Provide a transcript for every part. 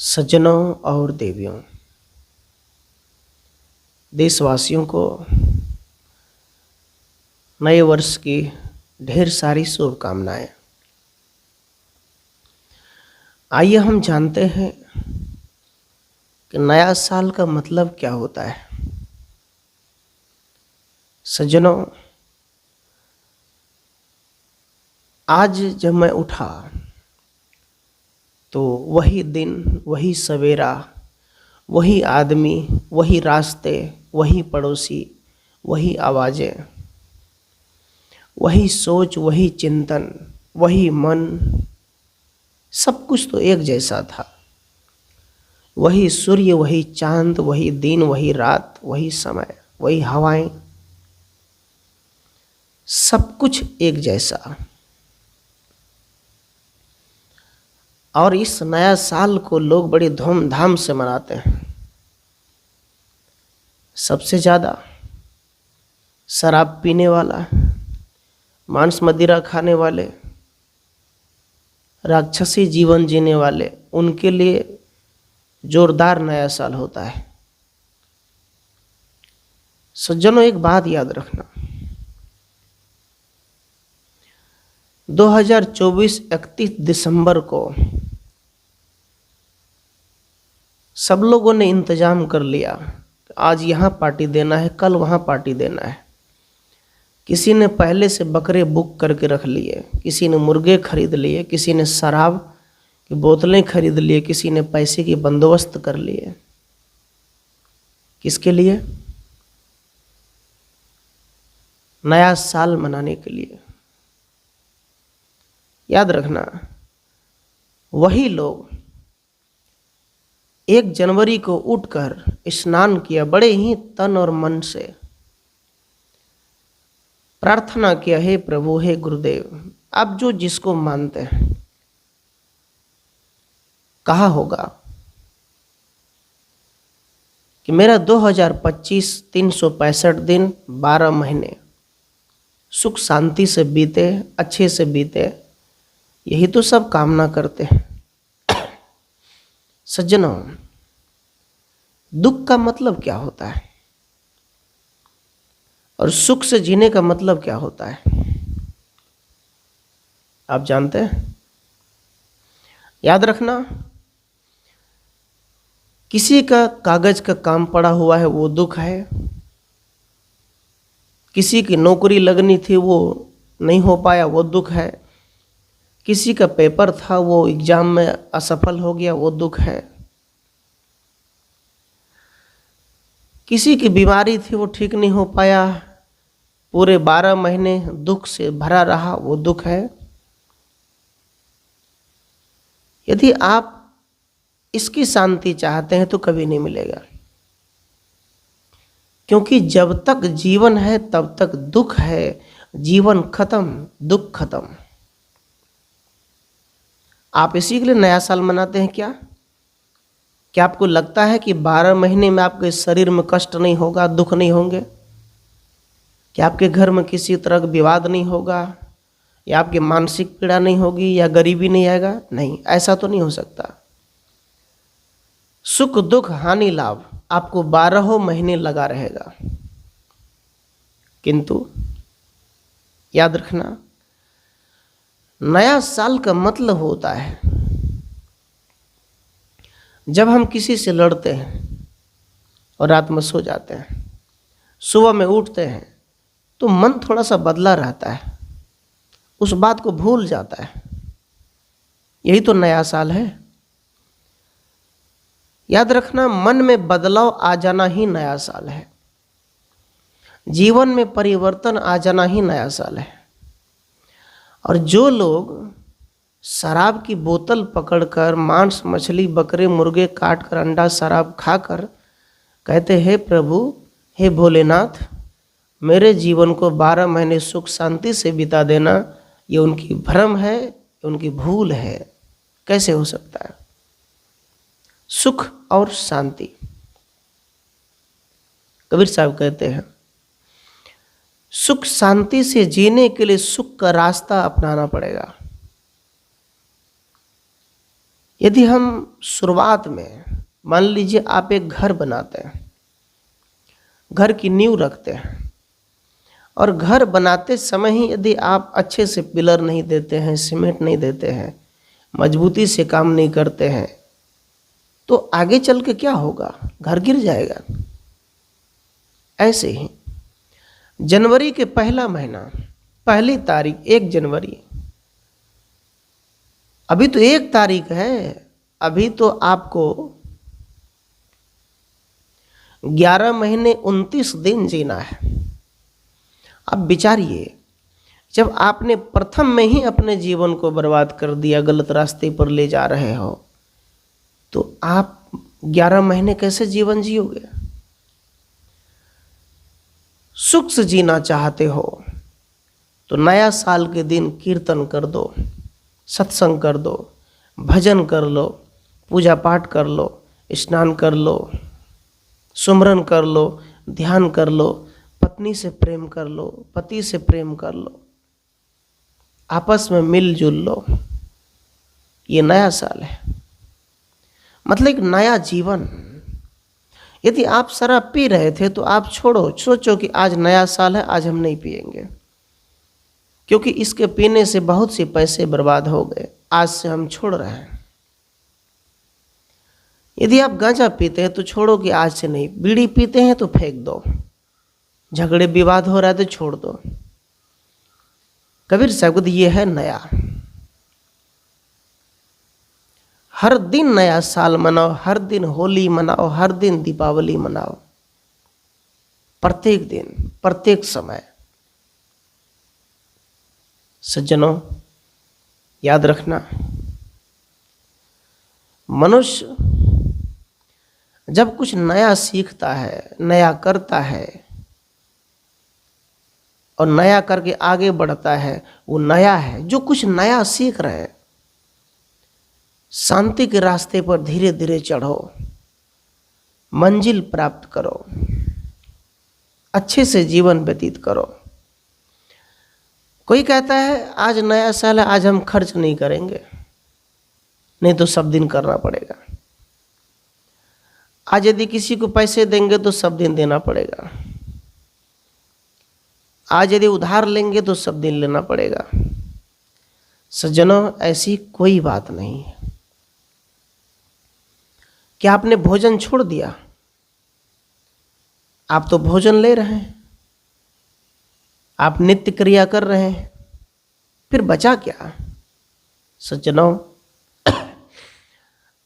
सज्जनों और देवियों, देशवासियों को नए वर्ष की ढेर सारी शुभकामनाएं। आइए हम जानते हैं कि नया साल का मतलब क्या होता है। सज्जनों, आज जब मैं उठा तो वही दिन, वही सवेरा, वही आदमी, वही रास्ते, वही पड़ोसी, वही आवाज़ें, वही सोच, वही चिंतन, वही मन, सब कुछ तो एक जैसा था। वही सूर्य, वही चांद, वही दिन, वही रात, वही समय, वही हवाएं, सब कुछ एक जैसा। और इस नया साल को लोग बड़ी धूमधाम से मनाते हैं। सबसे ज़्यादा शराब पीने वाला, मांस मदिरा खाने वाले, राक्षसी जीवन जीने वाले, उनके लिए जोरदार नया साल होता है। सज्जनों, एक बात याद रखना, 2024 31 दिसंबर को सब लोगों ने इंतजाम कर लिया, आज यहाँ पार्टी देना है, कल वहाँ पार्टी देना है। किसी ने पहले से बकरे बुक करके रख लिए, किसी ने मुर्गे खरीद लिए, किसी ने शराब की बोतलें खरीद लिए, किसी ने पैसे की बंदोबस्त कर लिए। किसके लिए? नया साल मनाने के लिए। याद रखना, वही लोग 1 जनवरी को उठकर स्नान किया, बड़े ही तन और मन से प्रार्थना किया, हे प्रभु, हे गुरुदेव, आप जो जिसको मानते हैं। कहा होगा कि मेरा 2025 365 दिन 12 महीने सुख शांति से बीते, अच्छे से बीते, यही तो सब कामना करते हैं। सज्जनों, दुख का मतलब क्या होता है और सुख से जीने का मतलब क्या होता है, आप जानते हैं? याद रखना, किसी का कागज का काम पड़ा हुआ है, वो दुख है। किसी की नौकरी लगनी थी, वो नहीं हो पाया, वो दुख है। किसी का पेपर था, वो एग्जाम में असफल हो गया, वो दुख है। किसी की बीमारी थी, वो ठीक नहीं हो पाया, पूरे 12 महीने दुख से भरा रहा, वो दुख है। यदि आप इसकी शांति चाहते हैं तो कभी नहीं मिलेगा, क्योंकि जब तक जीवन है तब तक दुख है। जीवन खत्म, दुख खत्म। आप इसी के लिए नया साल मनाते हैं क्या? क्या आपको लगता है कि 12 महीने में आपके शरीर में कष्ट नहीं होगा, दुख नहीं होंगे? क्या आपके घर में किसी तरह का विवाद नहीं होगा, या आपकी मानसिक पीड़ा नहीं होगी, या गरीबी नहीं आएगा? नहीं, ऐसा तो नहीं हो सकता। सुख दुख हानि लाभ आपको 12 महीने लगा रहेगा। किंतु याद रखना, नया साल का मतलब होता है जब हम किसी से लड़ते हैं और रात में सो जाते हैं, सुबह में उठते हैं तो मन थोड़ा सा बदला रहता है, उस बात को भूल जाता है। यही तो नया साल है। याद रखना, मन में बदलाव आ जाना ही नया साल है। जीवन में परिवर्तन आ जाना ही नया साल है। और जो लोग शराब की बोतल पकड़कर, मांस मछली बकरे मुर्गे काटकर, अंडा शराब खाकर कहते, हे प्रभु, हे भोलेनाथ, मेरे जीवन को 12 महीने सुख शांति से बिता देना, ये उनकी भ्रम है, ये उनकी भूल है। कैसे हो सकता है? सुख और शांति, कबीर साहब कहते हैं, सुख शांति से जीने के लिए सुख का रास्ता अपनाना पड़ेगा। यदि हम शुरुआत में, मान लीजिए आप एक घर बनाते हैं, घर की नींव रखते हैं, और घर बनाते समय ही यदि आप अच्छे से पिलर नहीं देते हैं, सीमेंट नहीं देते हैं, मजबूती से काम नहीं करते हैं, तो आगे चल के क्या होगा? घर गिर जाएगा। ऐसे ही जनवरी के पहला महीना, पहली तारीख 1 जनवरी, अभी तो 1 तारीख है, अभी तो आपको 11 महीने 29 दिन जीना है। अब विचारिए, जब आपने प्रथम में ही अपने जीवन को बर्बाद कर दिया, गलत रास्ते पर ले जा रहे हो, तो आप 11 महीने कैसे जीवन जियोगे? सुख से जीना चाहते हो तो नया साल के दिन कीर्तन कर दो, सत्संग कर दो, भजन कर लो, पूजा पाठ कर लो, स्नान कर लो, सुमरन कर लो, ध्यान कर लो, पत्नी से प्रेम कर लो, पति से प्रेम कर लो, आपस में मिलजुल लो। ये नया साल है, मतलब एक नया जीवन। यदि आप शराब पी रहे थे तो आप छोड़ो, सोचो कि आज नया साल है, आज हम नहीं पिएंगे, क्योंकि इसके पीने से बहुत से पैसे बर्बाद हो गए, आज से हम छोड़ रहे हैं। यदि आप गांजा पीते हैं तो छोड़ो कि आज से नहीं। बीड़ी पीते हैं तो फेंक दो, झगड़े विवाद हो रहा है तो छोड़ दो। कबीर साहब ये है नया। हर दिन नया साल मनाओ, हर दिन होली मनाओ, हर दिन दीपावली मनाओ, प्रत्येक दिन, प्रत्येक समय। सज्जनों, याद रखना, मनुष्य जब कुछ नया सीखता है, नया करता है और नया करके आगे बढ़ता है, वो नया है। जो कुछ नया सीख रहे हैं, शांति के रास्ते पर धीरे धीरे चढ़ो, मंजिल प्राप्त करो, अच्छे से जीवन व्यतीत करो। कोई कहता है आज नया साल है, आज हम खर्च नहीं करेंगे, नहीं तो सब दिन करना पड़ेगा। आज यदि किसी को पैसे देंगे तो सब दिन देना पड़ेगा। आज यदि उधार लेंगे तो सब दिन लेना पड़ेगा। सज्जनों, ऐसी कोई बात नहीं है। क्या आपने भोजन छोड़ दिया? आप तो भोजन ले रहे हैं, आप नित्य क्रिया कर रहे हैं, फिर बचा क्या? सज्जनों,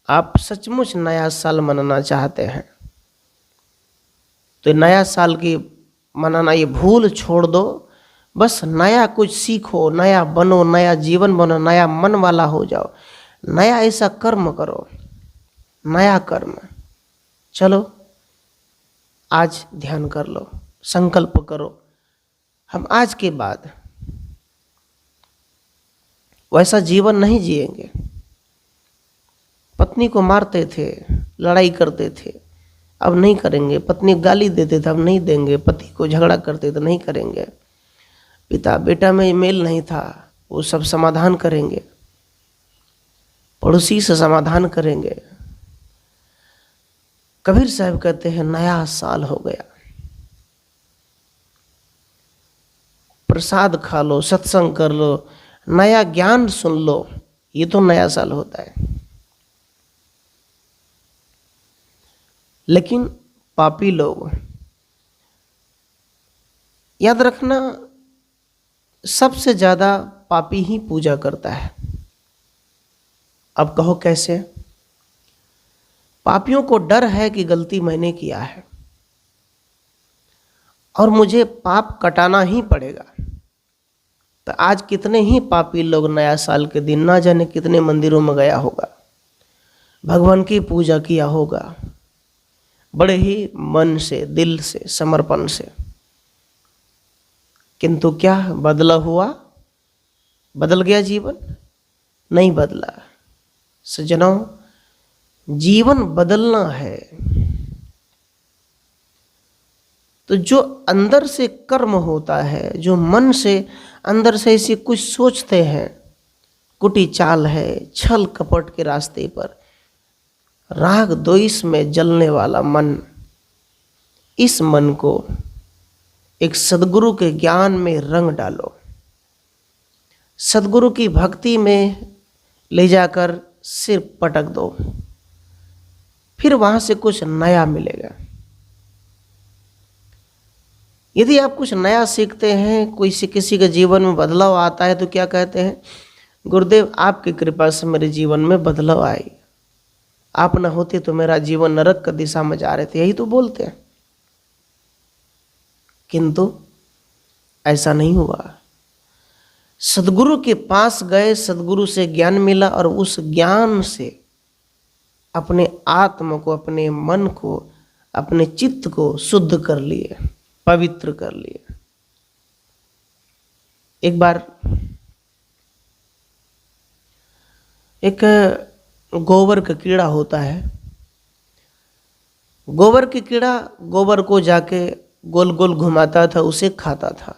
आप सचमुच नया साल मनाना चाहते हैं तो नया साल की मनाना ये भूल छोड़ दो। बस नया कुछ सीखो, नया बनो, नया जीवन बनो, नया मन वाला हो जाओ, नया ऐसा कर्म करो, नया कर्म। चलो आज ध्यान कर लो, संकल्प करो, हम आज के बाद वैसा जीवन नहीं जिएंगे। पत्नी को मारते थे, लड़ाई करते थे, अब नहीं करेंगे। पत्नी गाली देते थे, अब नहीं देंगे। पति को झगड़ा करते थे, नहीं करेंगे। पिता बेटा में मेल नहीं था, वो सब समाधान करेंगे। पड़ोसी से समाधान करेंगे। कबीर साहब कहते हैं नया साल हो गया, प्रसाद खा लो, सत्संग कर लो, नया ज्ञान सुन लो, ये तो नया साल होता है। लेकिन पापी लोग, याद रखना, सबसे ज्यादा पापी ही पूजा करता है। अब कहो कैसे? पापियों को डर है कि गलती मैंने किया है और मुझे पाप कटाना ही पड़ेगा। तो आज कितने ही पापी लोग नया साल के दिन ना जाने कितने मंदिरों में गया होगा, भगवान की पूजा किया होगा, बड़े ही मन से, दिल से, समर्पण से। किंतु क्या बदला हुआ? बदल गया जीवन? नहीं बदला। सज्जनों, जीवन बदलना है तो जो अंदर से कर्म होता है, जो मन से अंदर से ऐसी कुछ सोचते हैं, कुटी चाल है, छल कपट के रास्ते पर राग द्वेष में जलने वाला मन, इस मन को एक सद्गुरु के ज्ञान में रंग डालो, सद्गुरु की भक्ति में ले जाकर सिर पटक दो, फिर वहां से कुछ नया मिलेगा। यदि आप कुछ नया सीखते हैं, कोई से किसी के जीवन में बदलाव आता है, तो क्या कहते हैं, गुरुदेव आपकी कृपा से मेरे जीवन में बदलाव आई, आप न होते तो मेरा जीवन नरक की दिशा में जा रहे थे, यही तो बोलते हैं। किंतु ऐसा नहीं हुआ। सद्गुरु के पास गए, सद्गुरु से ज्ञान मिला और उस ज्ञान से अपने आत्मा को, अपने मन को, अपने चित्त को शुद्ध कर लिए, पवित्र कर लिए। एक बार एक गोबर का कीड़ा होता है, गोबर की कीड़ा गोबर को जाके गोल गोल घुमाता था, उसे खाता था।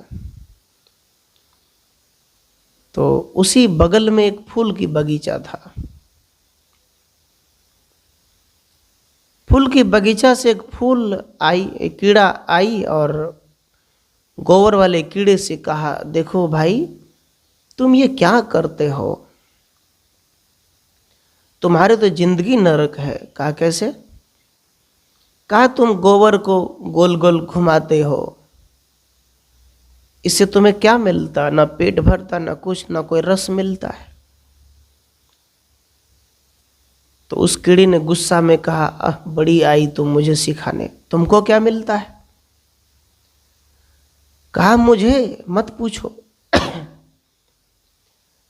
तो उसी बगल में एक फूल की बगीचा था। फूल की बगीचा से एक फूल आई, एक कीड़ा आई और गोबर वाले कीड़े से कहा, देखो भाई तुम ये क्या करते हो, तुम्हारे तो जिंदगी नरक है। कहा कैसे? कहा तुम गोबर को गोल गोल घुमाते हो, इससे तुम्हें क्या मिलता? ना पेट भरता, ना कुछ, ना कोई रस मिलता है। तो उस कीड़ी ने गुस्सा में कहा, बड़ी आई तुम मुझे सिखाने, तुमको क्या मिलता है? कहा मुझे मत पूछो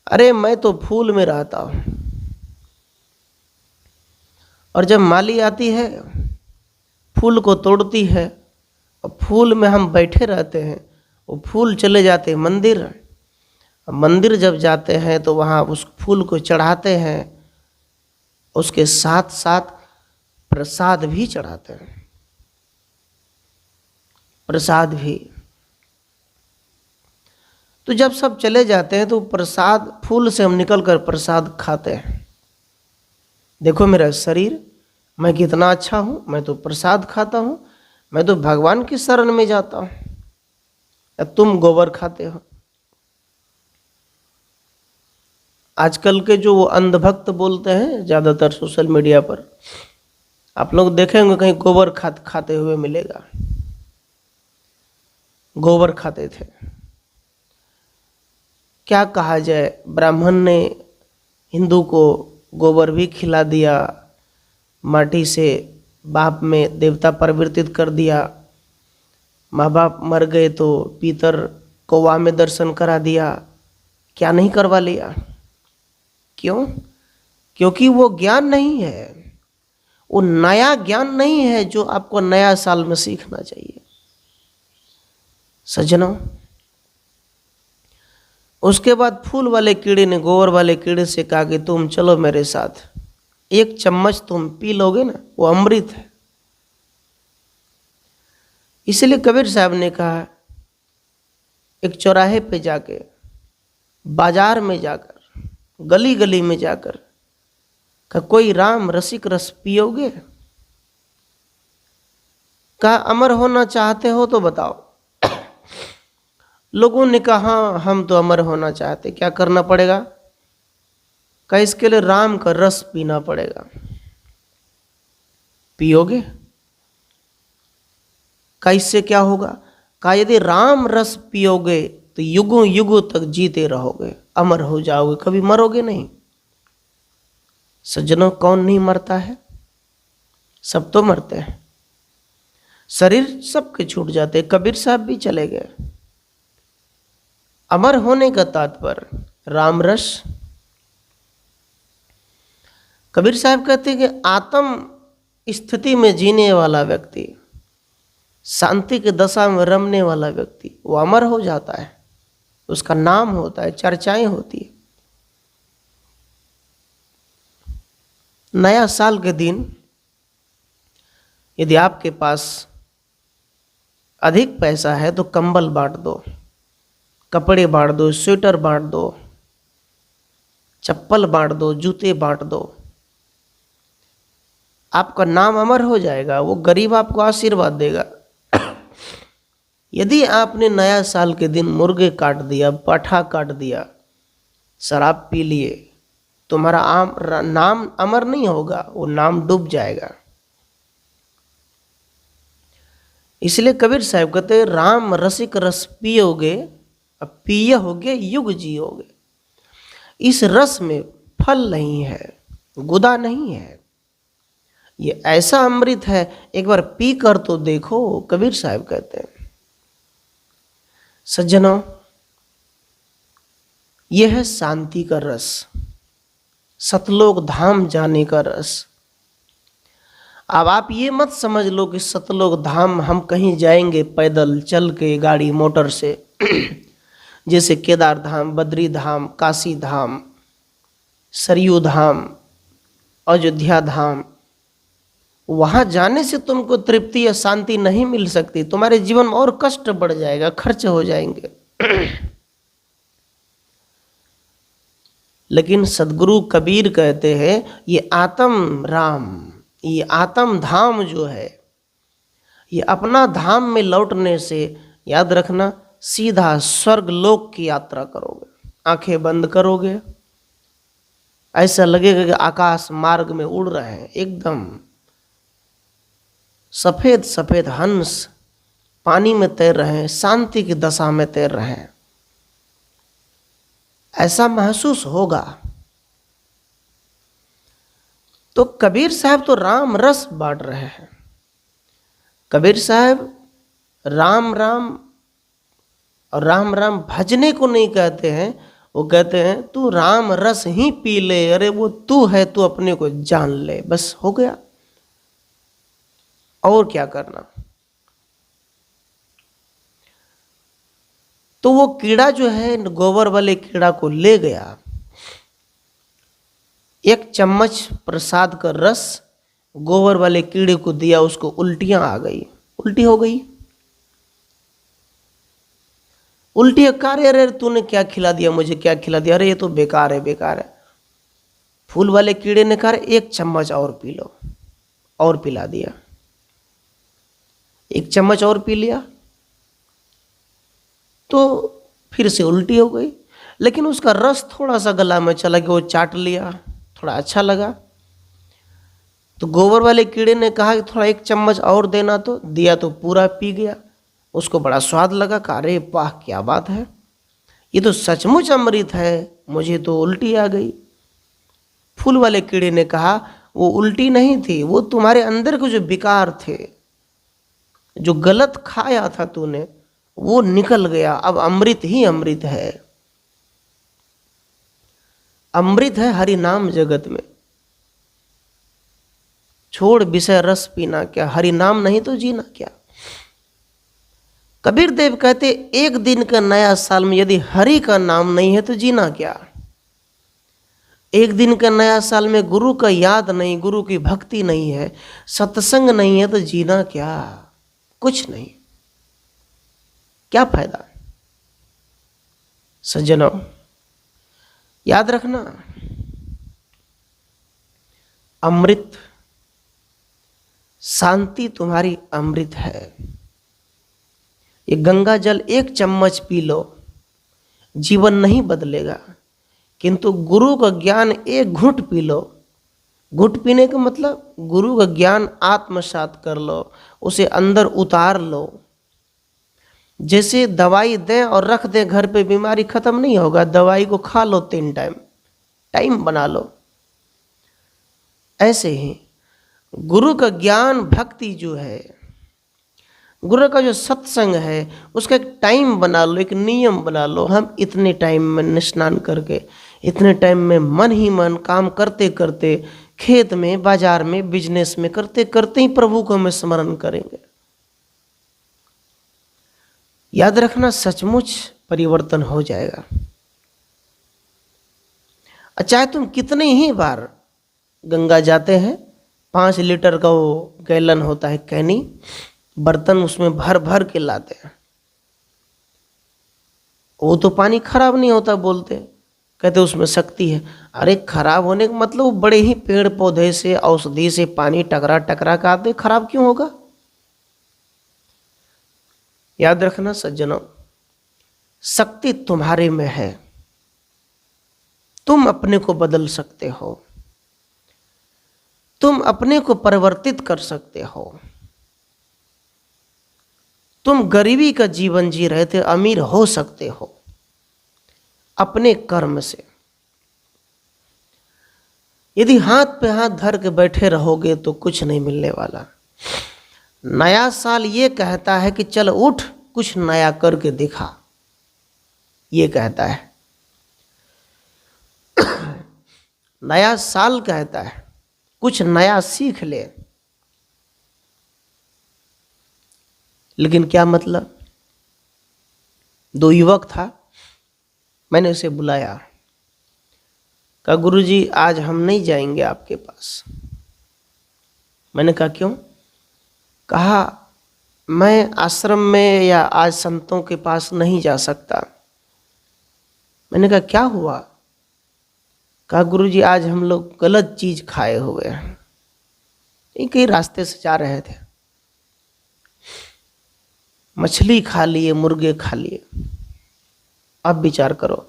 अरे मैं तो फूल में रहता हूं, और जब माली आती है फूल को तोड़ती है, और फूल में हम बैठे रहते हैं, वो फूल चले जाते हैं मंदिर, मंदिर जब जाते हैं तो वहाँ उस फूल को चढ़ाते हैं, उसके साथ साथ प्रसाद भी चढ़ाते हैं, प्रसाद भी। तो जब सब चले जाते हैं तो प्रसाद, फूल से हम निकलकर प्रसाद खाते हैं। देखो मेरा शरीर, मैं कितना अच्छा हूँ, मैं तो प्रसाद खाता हूँ, मैं तो भगवान की शरण में जाता हूँ, तुम गोबर खाते हो। आजकल के जो वो अंधभक्त बोलते हैं ज़्यादातर सोशल मीडिया पर, आप लोग देखेंगे कहीं गोबर खाते हुए मिलेगा। गोबर खाते थे। क्या कहा जाए, ब्राह्मण ने हिंदू को गोबर भी खिला दिया, माटी से बाप में देवता परिवर्तित कर दिया, माँ बाप मर गए तो पीतर कौवा में दर्शन करा दिया, क्या नहीं करवा लिया। क्यों? क्योंकि वो ज्ञान नहीं है, वो नया ज्ञान नहीं है जो आपको नया साल में सीखना चाहिए। सज्जनों, उसके बाद फूल वाले कीड़े ने गोबर वाले कीड़े से कहा कि तुम चलो मेरे साथ, एक चम्मच तुम पी लोगे ना, वो अमृत है। इसलिए कबीर साहब ने कहा, एक चौराहे पे जाके, बाजार में जाकर, गली गली में जाकर, का कोई राम रसिक रस पियोगे? कहा अमर होना चाहते हो तो बताओ। लोगों ने कहा हाँ हम तो अमर होना चाहते, क्या करना पड़ेगा? कहा इसके लिए राम का रस पीना पड़ेगा। पियोगे? कहा इससे क्या होगा? कहा यदि राम रस पियोगे तो युगों युगों तक जीते रहोगे, अमर हो जाओगे, कभी मरोगे नहीं। सज्जनों, कौन नहीं मरता है? सब तो मरते हैं, शरीर सबके छूट जाते। कबीर साहब भी चले गए। अमर होने का तात्पर्य राम रस। कबीर साहब कहते हैं कि आत्म स्थिति में जीने वाला व्यक्ति, शांति की दशा में रमने वाला व्यक्ति, वो अमर हो जाता है, उसका नाम होता है, चर्चाएं होती है। नया साल के दिन यदि आपके पास अधिक पैसा है तो कंबल बांट दो, कपड़े बांट दो, स्वेटर बांट दो, चप्पल बांट दो, जूते बांट दो, आपका नाम अमर हो जाएगा, वो गरीब आपको आशीर्वाद देगा। यदि आपने नया साल के दिन मुर्गे काट दिया, पाठा काट दिया, शराब पी लिए, तुम्हारा नाम अमर नहीं होगा, वो नाम डूब जाएगा। इसलिए कबीर साहब कहते हैं, राम रसिक रस पियोगे, अब पियोगे युग जियोगे। इस रस में फल नहीं है, गुदा नहीं है, ये ऐसा अमृत है, एक बार पी कर तो देखो। कबीर साहब कहते हैं, सज्जनों, यह है शांति का रस, सतलोक धाम जाने का रस। अब आप ये मत समझ लो कि सतलोक धाम हम कहीं जाएंगे पैदल, चल के, गाड़ी मोटर से जैसे केदार धाम, बद्री धाम, काशी धाम, सरयू धाम, अयोध्या धाम। वहां जाने से तुमको तृप्ति या शांति नहीं मिल सकती, तुम्हारे जीवन में और कष्ट बढ़ जाएगा, खर्च हो जाएंगे। लेकिन सदगुरु कबीर कहते हैं, ये आत्म राम, ये आत्म धाम जो है, ये अपना धाम में लौटने से, याद रखना, सीधा स्वर्ग लोक की यात्रा करोगे। आंखें बंद करोगे, ऐसा लगेगा कि आकाश मार्ग में उड़ रहे हैं, एकदम सफेद सफेद हंस पानी में तैर रहे हैं, शांति की दशा में तैर रहे हैं, ऐसा महसूस होगा। तो कबीर साहब तो राम रस बांट रहे हैं। कबीर साहब राम राम और राम राम भजने को नहीं कहते हैं, वो कहते हैं तू राम रस ही पी ले, अरे वो तू है, तू अपने को जान ले, बस हो गया, और क्या करना। तो वो कीड़ा जो है, गोबर वाले कीड़ा को ले गया, एक चम्मच प्रसाद का रस गोबर वाले कीड़े को दिया, उसको उल्टियां आ गई, उल्टी हो गई। उल्टी कार्य, अरे तूने क्या खिला दिया मुझे, क्या खिला दिया, अरे ये तो बेकार है, बेकार है। फूल वाले कीड़े ने कहा, एक चम्मच और पी लो, और पिला दिया, एक चम्मच और पी लिया, तो फिर से उल्टी हो गई। लेकिन उसका रस थोड़ा सा गला में चला गया, वो चाट लिया, थोड़ा अच्छा लगा। तो गोबर वाले कीड़े ने कहा कि थोड़ा एक चम्मच और देना, तो दिया, तो पूरा पी गया, उसको बड़ा स्वाद लगा। कहा, अरे वाह क्या बात है, ये तो सचमुच अमृत है, मुझे तो उल्टी आ गई। फूल वाले कीड़े ने कहा, वो उल्टी नहीं थी, वो तुम्हारे अंदर के जो विकार थे, जो गलत खाया था तूने, वो निकल गया, अब अमृत ही अमृत है। अमृत है हरि नाम जगत में। छोड़ विषय रस पीना क्या, हरि नाम नहीं तो जीना क्या। कबीर देव कहते, एक दिन का नया साल में यदि हरि का नाम नहीं है तो जीना क्या। एक दिन का नया साल में गुरु का याद नहीं, गुरु की भक्ति नहीं है, सत्संग नहीं है, तो जीना क्या, कुछ नहीं, क्या फायदा। सज्जनों, याद रखना, अमृत, शांति तुम्हारी अमृत है। ये गंगा जल एक चम्मच पी लो, जीवन नहीं बदलेगा, किंतु गुरु का ज्ञान एक घूंट पी लो। घूंट पीने का मतलब गुरु का ज्ञान आत्मसात कर लो, उसे अंदर उतार लो। जैसे दवाई दें और रख दें घर पे, बीमारी खत्म नहीं होगा। दवाई को खा लो 3 टाइम, टाइम बना लो। ऐसे ही गुरु का ज्ञान भक्ति जो है, गुरु का जो सत्संग है, उसका एक टाइम बना लो, एक नियम बना लो। हम इतने टाइम में स्नान करके, इतने टाइम में मन ही मन काम करते करते, खेत में, बाजार में, बिजनेस में करते करते ही प्रभु को हम स्मरण करेंगे। याद रखना, सचमुच परिवर्तन हो जाएगा। चाहे तुम कितने ही बार गंगा जाते हैं, 5 लीटर का वो गैलन होता है कैनी, बर्तन उसमें भर भर के लाते हैं, वो तो पानी खराब नहीं होता बोलते, कहते उसमें शक्ति है। अरे खराब होने का मतलब बड़े ही पेड़ पौधे से, औषधि से पानी टकरा टकरा कर आते, खराब क्यों होगा? याद रखना सज्जनों, शक्ति तुम्हारे में है, तुम अपने को बदल सकते हो, तुम अपने को परिवर्तित कर सकते हो। तुम गरीबी का जीवन जी रहे थे, अमीर हो सकते हो अपने कर्म से। यदि हाथ पे हाथ धर के बैठे रहोगे तो कुछ नहीं मिलने वाला। नया साल ये कहता है कि चल उठ, कुछ नया करके दिखा, ये कहता है। नया साल कहता है कुछ नया सीख ले। लेकिन क्या मतलब? दो युवक था, मैंने उसे बुलाया, कहा गुरुजी आज हम नहीं जाएंगे आपके पास। मैंने कहा क्यों? कहा मैं आश्रम में या आज संतों के पास नहीं जा सकता। मैंने कहा क्या हुआ? कहा गुरुजी आज हम लोग गलत चीज खाए हुए हैं, कहीं रास्ते से जा रहे थे, मछली खा लिए, मुर्गे खा लिए। अब विचार करो,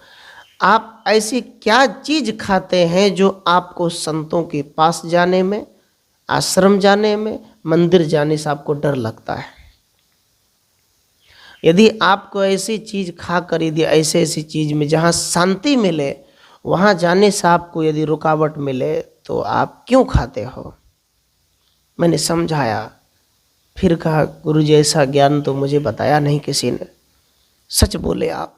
आप ऐसी क्या चीज खाते हैं जो आपको संतों के पास जाने में, आश्रम जाने में, मंदिर जाने से आपको डर लगता है? यदि आपको ऐसी चीज खा कर, यदि ऐसी चीज में जहाँ शांति मिले वहाँ जाने से आपको यदि रुकावट मिले तो आप क्यों खाते हो? मैंने समझाया, फिर कहा गुरुजी ऐसा ज्ञान तो मुझे बताया नहीं किसी ने। सच बोले आप,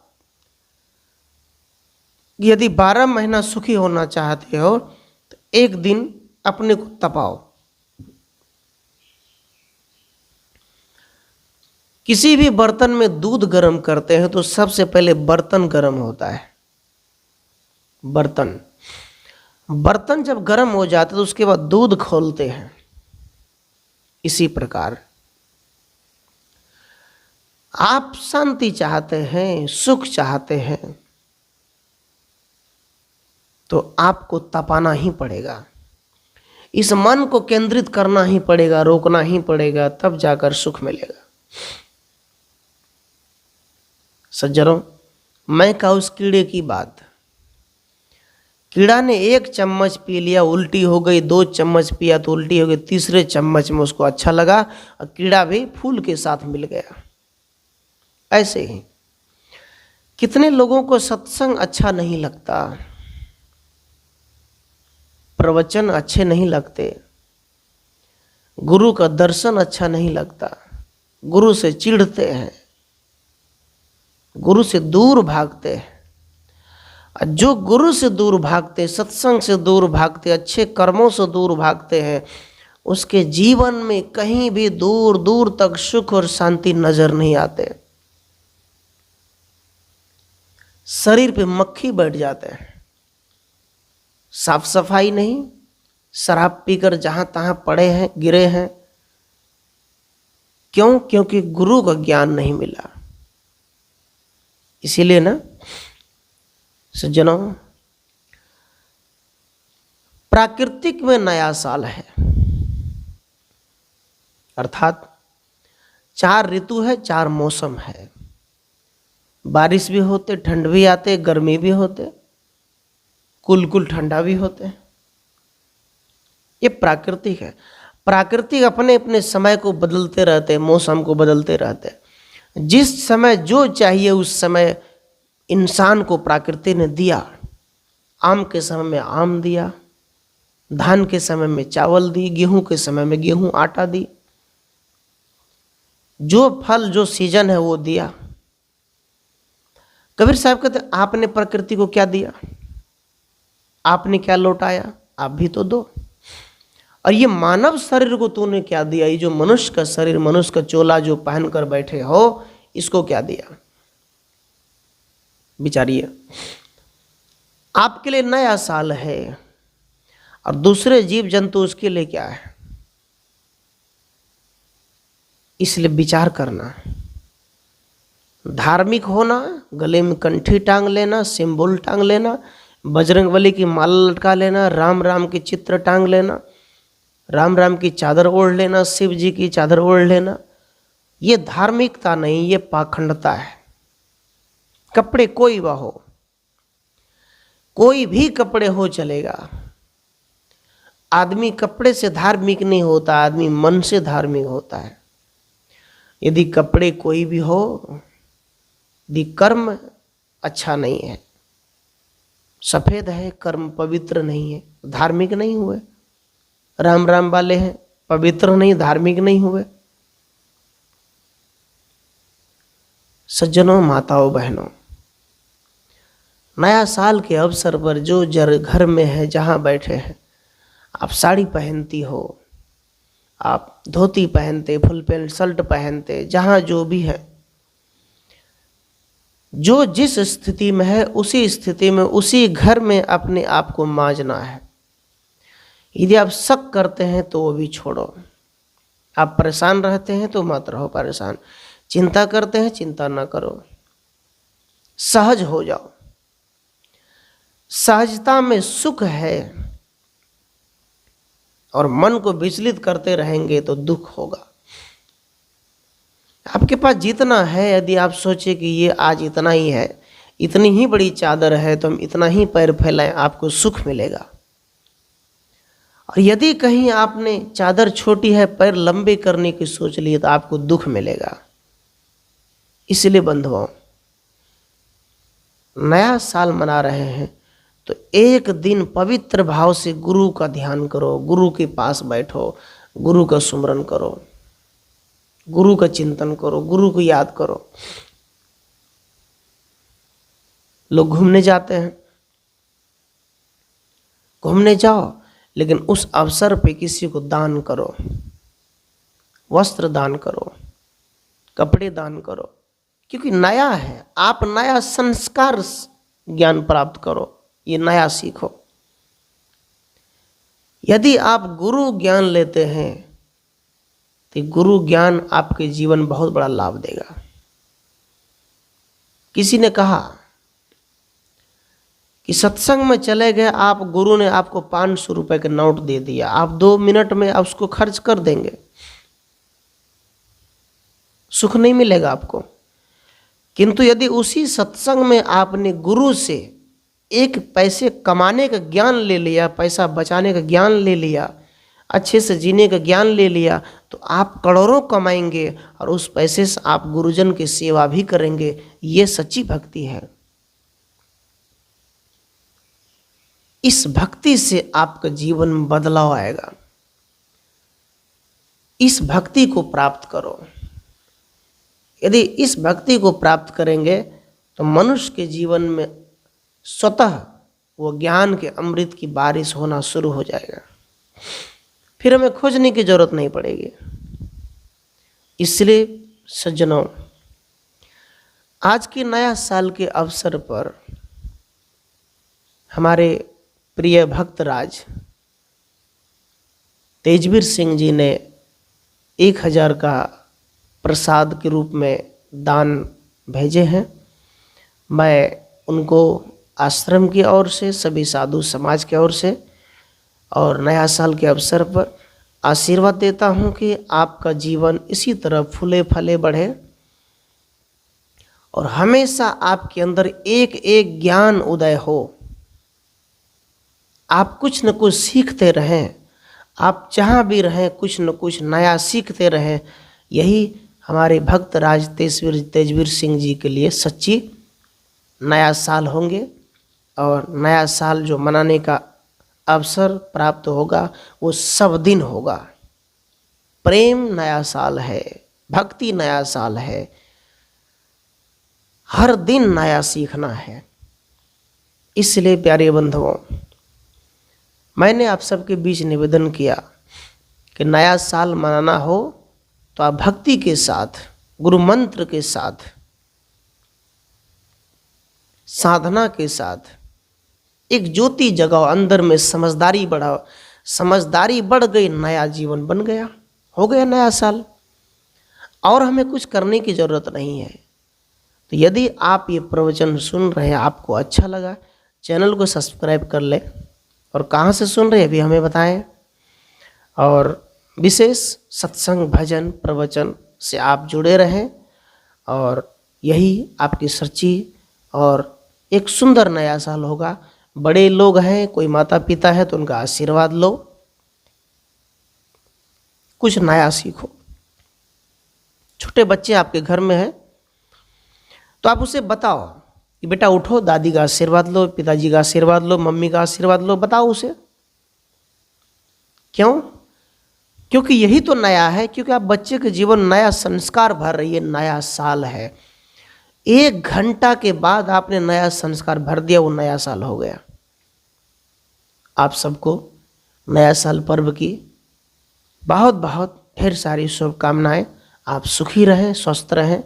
यदि 12 महीना सुखी होना चाहते हो तो एक दिन अपने को तपाओ। किसी भी बर्तन में दूध गर्म करते हैं तो सबसे पहले बर्तन गर्म होता है। बर्तन जब गर्म हो जाते तो उसके बाद दूध खोलते हैं। इसी प्रकार आप शांति चाहते हैं, सुख चाहते हैं, तो आपको तपाना ही पड़ेगा, इस मन को केंद्रित करना ही पड़ेगा, रोकना ही पड़ेगा, तब जाकर सुख मिलेगा। सज्जनों, मैं कहूं उस कीड़े की बात। कीड़ा ने 1 चम्मच पी लिया, उल्टी हो गई, 2 चम्मच पिया तो उल्टी हो गई, तीसरे चम्मच में उसको अच्छा लगा और कीड़ा भी फूल के साथ मिल गया। ऐसे ही कितने लोगों को सत्संग अच्छा नहीं लगता, प्रवचन अच्छे नहीं लगते, गुरु का दर्शन अच्छा नहीं लगता, गुरु से चिढ़ते हैं, गुरु से दूर भागते हैं। जो गुरु से दूर भागते, सत्संग से दूर भागते, अच्छे कर्मों से दूर भागते हैं, उसके जीवन में कहीं भी दूर दूर तक सुख और शांति नजर नहीं आते। शरीर पे मक्खी बैठ जाते हैं, साफ सफाई नहीं, शराब पीकर जहां तहां पड़े हैं, गिरे हैं। क्यों? क्योंकि गुरु का ज्ञान नहीं मिला। इसीलिए ना सज्जनों, प्राकृतिक में नया साल है, अर्थात 4 ऋतु है, 4 मौसम है। बारिश भी होते, ठंड भी आते, गर्मी भी होते, कुल ठंडा भी होते। ये प्राकृतिक है। प्राकृतिक अपने अपने समय को बदलते रहते, मौसम को बदलते रहते। जिस समय जो चाहिए उस समय इंसान को प्रकृति ने दिया। आम के समय में आम दिया, धान के समय में चावल दी, गेहूं के समय में गेहूं आटा दी। जो फल जो सीजन है वो दिया। कबीर साहब कहते आपने प्रकृति को क्या दिया, आपने क्या लौटाया, आप भी तो दो। और ये मानव शरीर को तूने क्या दिया, ये जो मनुष्य का शरीर, मनुष्य का चोला जो पहनकर बैठे हो, इसको क्या दिया? विचारिए। आपके लिए नया साल है और दूसरे जीव जंतु उसके लिए क्या है? इसलिए विचार करना। धार्मिक होना, गले में कंठी टांग लेना, सिंबल टांग लेना, बजरंगबली की माला लटका लेना, राम राम की चित्र टांग लेना, राम राम की चादर ओढ़ लेना, शिव जी की चादर ओढ़ लेना, ये धार्मिकता नहीं, ये पाखंडता है। कपड़े कोई वह हो, कोई भी कपड़े हो चलेगा। आदमी कपड़े से धार्मिक नहीं होता, आदमी मन से धार्मिक होता है। यदि कपड़े कोई भी हो, यदि कर्म अच्छा नहीं है, सफेद है, कर्म पवित्र नहीं है, धार्मिक नहीं हुए। राम राम वाले हैं, पवित्र नहीं, धार्मिक नहीं हुए। सज्जनों, माताओं, बहनों, नया साल के अवसर पर जो घर में है, जहाँ बैठे हैं, आप साड़ी पहनती हो, आप धोती पहनते, फुल पैंट शर्ट पहनते, जहाँ जो भी है, जो जिस स्थिति में है उसी स्थिति में, उसी घर में अपने आप को मांजना है। यदि आप शक करते हैं तो वो भी छोड़ो। आप परेशान रहते हैं तो मत रहो परेशान। चिंता करते हैं, चिंता ना करो, सहज हो जाओ। सहजता में सुख है, और मन को विचलित करते रहेंगे तो दुख होगा। आपके पास जितना है, यदि आप सोचे कि ये आज इतना ही है, इतनी ही बड़ी चादर है, तो हम इतना ही पैर फैलाएं, आपको सुख मिलेगा। और यदि कहीं आपने चादर छोटी है, पैर लंबे करने की सोच ली, तो आपको दुख मिलेगा। इसलिए बंधुओं, नया साल मना रहे हैं तो एक दिन पवित्र भाव से गुरु का ध्यान करो, गुरु के पास बैठो, गुरु का सुमरन करो, गुरु का चिंतन करो, गुरु को याद करो। लोग घूमने जाते हैं, घूमने जाओ, लेकिन उस अवसर पे किसी को दान करो, वस्त्र दान करो, कपड़े दान करो, क्योंकि नया है। आप नया संस्कार ज्ञान प्राप्त करो, ये नया सीखो। यदि आप गुरु ज्ञान लेते हैं तो गुरु ज्ञान आपके जीवन बहुत बड़ा लाभ देगा। किसी ने कहा कि सत्संग में चले गए आप, गुरु ने आपको 500 रुपए का नोट दे दिया, आप 2 मिनट में आप उसको खर्च कर देंगे, सुख नहीं मिलेगा आपको। किंतु यदि उसी सत्संग में आपने गुरु से एक पैसे कमाने का ज्ञान ले लिया, पैसा बचाने का ज्ञान ले लिया, अच्छे से जीने का ज्ञान ले लिया, तो आप करोड़ों कमाएंगे और उस पैसे से आप गुरुजन की सेवा भी करेंगे। ये सच्ची भक्ति है। इस भक्ति से आपका जीवन में बदलाव आएगा। इस भक्ति को प्राप्त करो। यदि इस भक्ति को प्राप्त करेंगे तो मनुष्य के जीवन में स्वतः वो ज्ञान के अमृत की बारिश होना शुरू हो जाएगा, फिर हमें खोजने की जरूरत नहीं पड़ेगी। इसलिए सज्जनों, आज के नया साल के अवसर पर हमारे प्रिय भक्तराज तेजवीर सिंह जी ने 1000 का प्रसाद के रूप में दान भेजे हैं। मैं उनको आश्रम की ओर से, सभी साधु समाज की ओर से और नया साल के अवसर पर आशीर्वाद देता हूं कि आपका जीवन इसी तरह फूले फले बढ़े और हमेशा आपके अंदर एक एक ज्ञान उदय हो। आप कुछ न कुछ सीखते रहें, आप जहाँ भी रहें कुछ न कुछ नया सीखते रहें। यही हमारे भक्तराज तेजवीर सिंह जी के लिए सच्ची नया साल होंगे। और नया साल जो मनाने का अवसर प्राप्त होगा वो सब दिन होगा। प्रेम नया साल है, भक्ति नया साल है, हर दिन नया सीखना है। इसलिए प्यारे बंधुओं, मैंने आप सबके बीच निवेदन किया कि नया साल मनाना हो तो आप भक्ति के साथ, गुरु मंत्र के साथ, साधना के साथ एक ज्योति जगाओ, अंदर में समझदारी बढ़ाओ। समझदारी बढ़ गई, नया जीवन बन गया, हो गया नया साल, और हमें कुछ करने की जरूरत नहीं है। तो यदि आप ये प्रवचन सुन रहे हैं, आपको अच्छा लगा, चैनल को सब्सक्राइब कर ले। और कहाँ से सुन रहे अभी हमें बताएं। और विशेष सत्संग भजन प्रवचन से आप जुड़े रहें और यही आपकी सच्ची और एक सुंदर नया साल होगा। बड़े लोग हैं, कोई माता पिता है तो उनका आशीर्वाद लो, कुछ नया सीखो। छोटे बच्चे आपके घर में हैं तो आप उसे बताओ कि बेटा उठो, दादी का आशीर्वाद लो, पिताजी का आशीर्वाद लो, मम्मी का आशीर्वाद लो, बताओ उसे। क्यों? क्योंकि यही तो नया है। क्योंकि आप बच्चे के जीवन नया संस्कार भर रही है, नया साल है। 1 घंटा के बाद आपने नया संस्कार भर दिया, वो नया साल हो गया। आप सबको नया साल पर्व की बहुत बहुत ढेर सारी शुभकामनाएं। आप सुखी रहें, स्वस्थ रहें।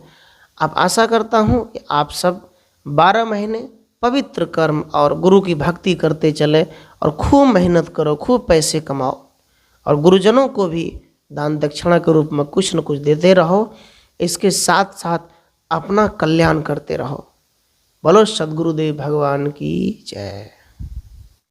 आप आशा करता हूं कि आप सब 12 महीने पवित्र कर्म और गुरु की भक्ति करते चले और खूब मेहनत करो, खूब पैसे कमाओ और गुरुजनों को भी दान दक्षिणा के रूप में कुछ न कुछ देते रहो। इसके साथ साथ अपना कल्याण करते रहो। बोलो सद्गुरुदेव भगवान की जय।